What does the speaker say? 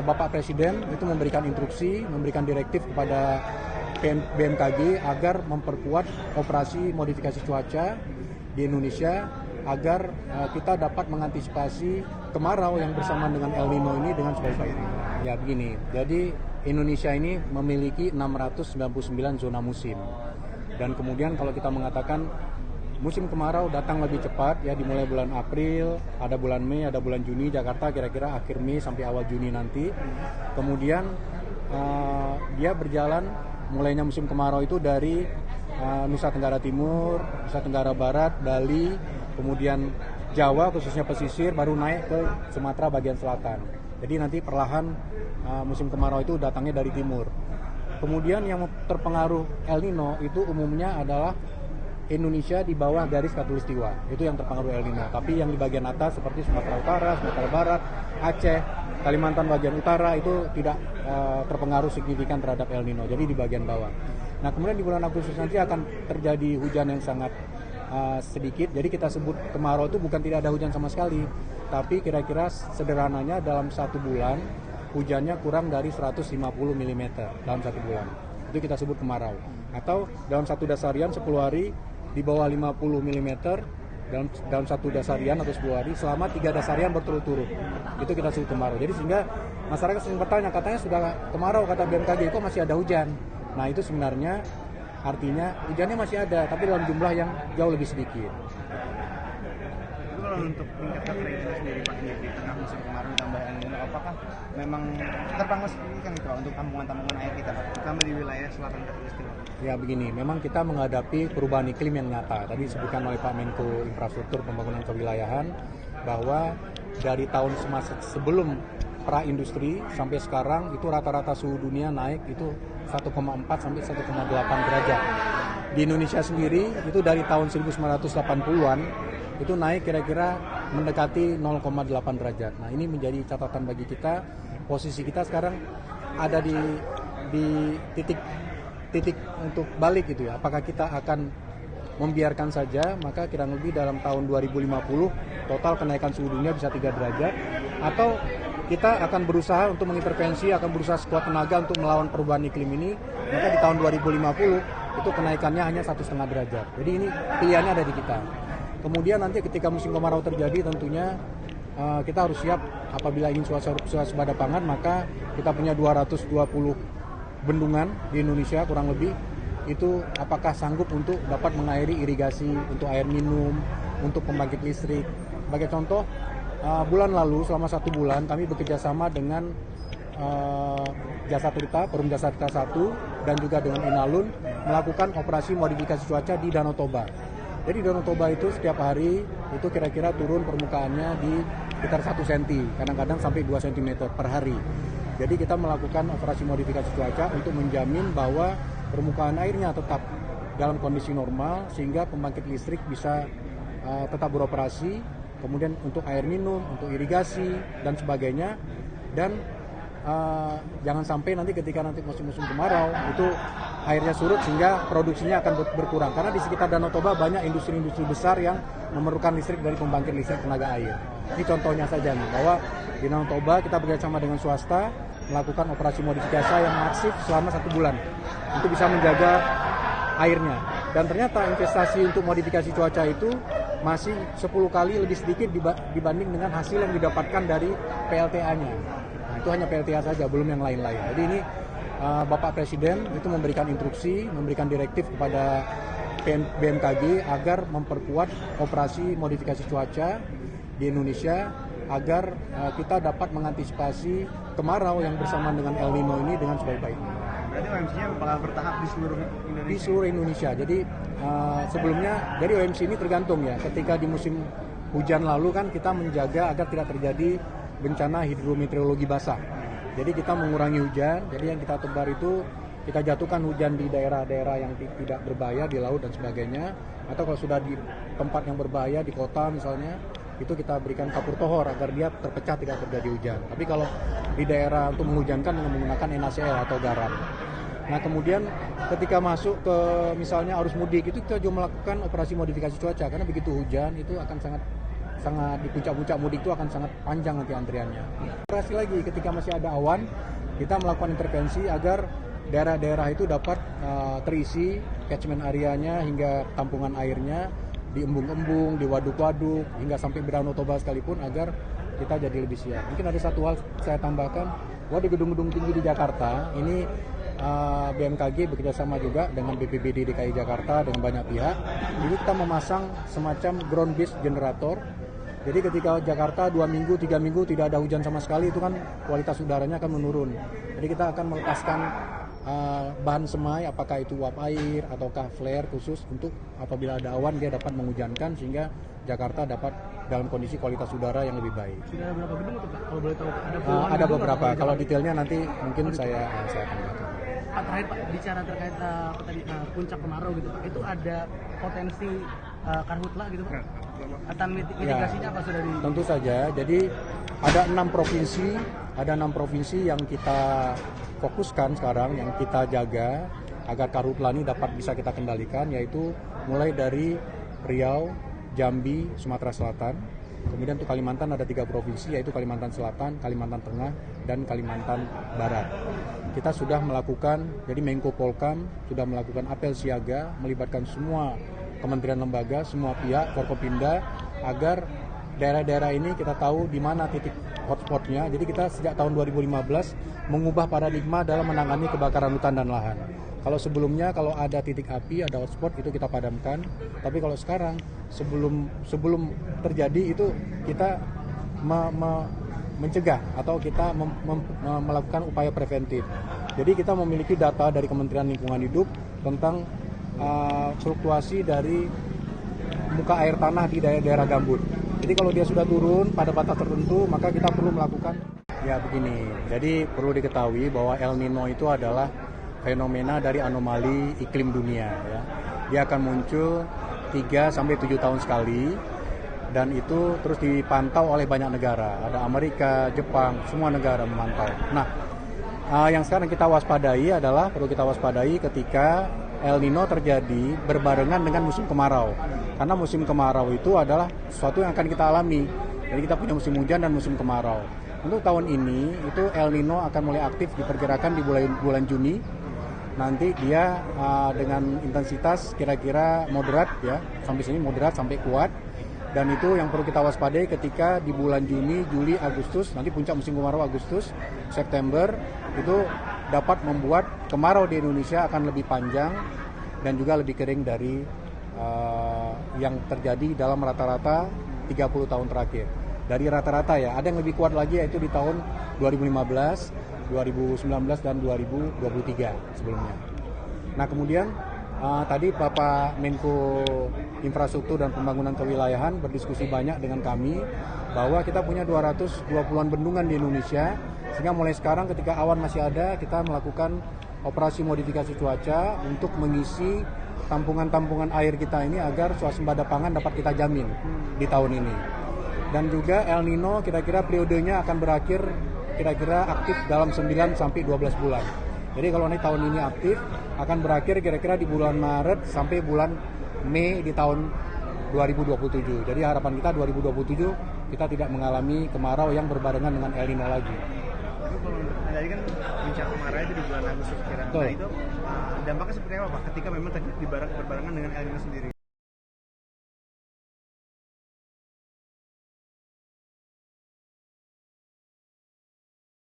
Bapak Presiden itu memberikan instruksi, memberikan direktif kepada BMKG agar memperkuat operasi modifikasi cuaca di Indonesia agar kita dapat mengantisipasi kemarau yang bersamaan dengan El Nino ini dengan sebaik-baiknya. Ya begini, jadi Indonesia ini memiliki 699 zona musim. Dan kemudian kalau kita mengatakan musim kemarau datang lebih cepat, ya dimulai bulan April, ada bulan Mei, ada bulan Juni, Jakarta kira-kira akhir Mei sampai awal Juni nanti. Kemudian dia berjalan mulainya musim kemarau itu dari Nusa Tenggara Timur, Nusa Tenggara Barat, Bali, kemudian Jawa khususnya pesisir, baru naik ke Sumatera bagian selatan. Jadi nanti perlahan musim kemarau itu datangnya dari timur. Kemudian yang terpengaruh El Nino itu umumnya adalah Indonesia di bawah garis khatulistiwa, itu yang terpengaruh El Nino. Tapi yang di bagian atas seperti Sumatera Utara, Sumatera Barat, Aceh, Kalimantan bagian utara itu tidak terpengaruh signifikan terhadap El Nino, jadi di bagian bawah. Nah kemudian di bulan Agustus nanti akan terjadi hujan yang sangat sedikit, jadi kita sebut kemarau itu bukan tidak ada hujan sama sekali, tapi kira-kira sederhananya dalam satu bulan hujannya kurang dari 150 mm dalam satu bulan. Itu kita sebut kemarau. Atau dalam satu dasarian 10 hari di bawah 50 mm dalam satu dasarian atau 10 hari selama 3 dasarian berturut-turut. Itu kita sebut kemarau. Jadi sehingga masyarakat sering bertanya, katanya sudah kemarau kata BMKG, kok masih ada hujan? Nah itu sebenarnya artinya hujannya masih ada, tapi dalam jumlah yang jauh lebih sedikit. Kalau untuk tingkat kekeringan sendiri Pak di tengah musim kemarau ditambah El Nino, apakah memang terpanggil signifikan itu untuk tampungan-tampungan air kita, terutama di wilayah selatan Katulistiwa? Ya begini, memang kita menghadapi perubahan iklim yang nyata. Tadi disebutkan oleh Pak Menko Infrastruktur Pembangunan Kewilayahan bahwa dari tahun sebelum pra-industri sampai sekarang itu rata-rata suhu dunia naik itu 1,4 sampai 1,8 derajat. Di Indonesia sendiri itu dari tahun 1980-an itu naik kira-kira mendekati 0,8 derajat. Nah ini menjadi catatan bagi kita. Posisi kita sekarang ada di titik untuk balik gitu ya. Apakah kita akan membiarkan saja, maka kira lebih dalam tahun 2050 total kenaikan suhu dunia bisa 3 derajat, atau kita akan berusaha untuk mengintervensi, akan berusaha sekuat tenaga untuk melawan perubahan iklim ini, maka di tahun 2050 itu kenaikannya hanya 1,5 derajat. Jadi ini pilihannya ada di kita. Kemudian nanti ketika musim kemarau terjadi tentunya kita harus siap apabila ingin swasembada pangan, maka kita punya 220 bendungan di Indonesia kurang lebih, itu apakah sanggup untuk dapat mengairi irigasi untuk air minum, untuk pembangkit listrik. Sebagai contoh, bulan lalu selama 1 bulan kami bekerjasama dengan Jasa Tirta, Perum Jasa Tirta 1 dan juga dengan Inalun melakukan operasi modifikasi cuaca di Danau Toba. Jadi Danau Toba itu setiap hari itu kira-kira turun permukaannya di sekitar 1 cm, kadang-kadang sampai 2 cm per hari. Jadi kita melakukan operasi modifikasi cuaca untuk menjamin bahwa permukaan airnya tetap dalam kondisi normal sehingga pembangkit listrik bisa tetap beroperasi, kemudian untuk air minum, untuk irigasi dan sebagainya. Dan jangan sampai nanti ketika nanti musim kemarau itu airnya surut sehingga produksinya akan berkurang, karena di sekitar Danau Toba banyak industri-industri besar yang memerlukan listrik dari pembangkit listrik tenaga air. Ini contohnya saja nih, bahwa di Danau Toba kita bekerjasama dengan swasta melakukan operasi modifikasi yang masif selama 1 bulan untuk bisa menjaga airnya. Dan ternyata investasi untuk modifikasi cuaca itu masih 10 kali lebih sedikit dibanding dengan hasil yang didapatkan dari PLTA-nya. Nah, itu hanya PLTA saja, belum yang lain-lain. Jadi ini Bapak Presiden itu memberikan instruksi, memberikan direktif kepada BMKG agar memperkuat operasi modifikasi cuaca di Indonesia agar kita dapat mengantisipasi kemarau yang bersamaan dengan El Nino ini dengan sebaik-baiknya. Berarti OMC-nya bakal bertahap di seluruh Indonesia? Di seluruh Indonesia. Jadi sebelumnya dari OMC ini tergantung ya. Ketika di musim hujan lalu kan kita menjaga agar tidak terjadi bencana hidrometeorologi basah. Jadi kita mengurangi hujan. Jadi yang kita tebar itu kita jatuhkan hujan di daerah-daerah yang tidak berbahaya, di laut dan sebagainya. Atau kalau sudah di tempat yang berbahaya di kota misalnya, itu kita berikan kapur tohor agar dia terpecah tidak terjadi hujan. Tapi kalau di daerah untuk menghujankan dengan menggunakan NaCl atau garam. Nah kemudian ketika masuk ke misalnya arus mudik itu kita juga melakukan operasi modifikasi cuaca, karena begitu hujan itu akan sangat sangat di puncak-puncak mudik itu akan sangat panjang nanti antriannya. Operasi lagi ketika masih ada awan, kita melakukan intervensi agar daerah-daerah itu dapat terisi catchment areanya hingga tampungan airnya di embung-embung, di waduk-waduk, hingga sampai Danau Toba sekalipun agar kita jadi lebih siap. Mungkin ada satu hal saya tambahkan, bahwa di gedung-gedung tinggi di Jakarta ini BMKG bekerjasama juga dengan BPBD DKI Jakarta dengan banyak pihak. Jadi kita memasang semacam ground based generator. Jadi ketika Jakarta 2 minggu, 3 minggu tidak ada hujan sama sekali, itu kan kualitas udaranya akan menurun. Jadi kita akan melepaskan bahan semai, apakah itu uap air ataukah flare khusus untuk apabila ada awan dia dapat mengujankan sehingga Jakarta dapat dalam kondisi kualitas udara yang lebih baik. Sudah berapa gedung itu Pak? Kalau boleh tahu Ada beberapa. Kalau detailnya nanti mungkin saya tambahkan. Pak, terakhir Pak, bicara terkait tadi puncak kemarau gitu Pak, itu ada potensi karhutla gitu Pak? Atau mitigasinya apa sudah di? Tentu saja. Jadi ada 6 provinsi yang kita fokuskan sekarang, yang kita jaga agar karhutla ini dapat bisa kita kendalikan, yaitu mulai dari Riau, Jambi, Sumatera Selatan. Kemudian untuk Kalimantan ada 3 provinsi, yaitu Kalimantan Selatan, Kalimantan Tengah, dan Kalimantan Barat. Kita sudah melakukan, jadi Menko Polkam sudah melakukan apel siaga, melibatkan semua kementerian lembaga, semua pihak, Forkopimda, agar daerah-daerah ini kita tahu di mana titik hotspotnya. Jadi kita sejak tahun 2015 mengubah paradigma dalam menangani kebakaran hutan dan lahan. Kalau sebelumnya kalau ada titik api, ada hotspot, itu kita padamkan. Tapi kalau sekarang sebelum terjadi itu kita mencegah atau kita melakukan upaya preventif. Jadi kita memiliki data dari Kementerian Lingkungan Hidup tentang fluktuasi dari muka air tanah di daerah-daerah gambut. Jadi kalau dia sudah turun pada batas tertentu, maka kita perlu melakukan begini. Jadi perlu diketahui bahwa El Nino itu adalah fenomena dari anomali iklim dunia ya. Dia akan muncul 3 sampai 7 tahun sekali dan itu terus dipantau oleh banyak negara. Ada Amerika, Jepang, semua negara memantau. Nah, yang sekarang kita waspadai adalah perlu kita waspadai ketika El Nino terjadi berbarengan dengan musim kemarau. Karena musim kemarau itu adalah sesuatu yang akan kita alami. Jadi kita punya musim hujan dan musim kemarau. Untuk tahun ini itu El Nino akan mulai aktif diperkirakan di bulan Juni. Nanti dia dengan intensitas kira-kira moderat ya, sampai sini moderat sampai kuat. Dan itu yang perlu kita waspadai ketika di bulan Juni, Juli, Agustus, nanti puncak musim kemarau Agustus, September itu dapat membuat kemarau di Indonesia akan lebih panjang dan juga lebih kering dari yang terjadi dalam rata-rata 30 tahun terakhir. Dari rata-rata ya, ada yang lebih kuat lagi yaitu di tahun 2015, 2019 dan 2023 sebelumnya. Nah kemudian tadi Bapak Menko Infrastruktur dan Pembangunan Kewilayahan berdiskusi banyak dengan kami bahwa kita punya 220-an bendungan di Indonesia, sehingga mulai sekarang ketika awan masih ada kita melakukan operasi modifikasi cuaca untuk mengisi tampungan-tampungan air kita ini agar swasembada pangan dapat kita jamin di tahun ini. Dan juga El Nino kira-kira periodenya akan berakhir kira-kira aktif dalam 9 sampai 12 bulan. Jadi kalau ini tahun ini aktif akan berakhir kira-kira di bulan Maret sampai bulan Mei di tahun 2027. Jadi harapan kita 2027 kita tidak mengalami kemarau yang berbarengan dengan El Nino lagi. Tapi kalau tadi kan puncak kemarau itu di bulan Agustus kira. Nah itu dampaknya seperti apa Pak ketika memang terjadi berbarengan dengan El Nino sendiri?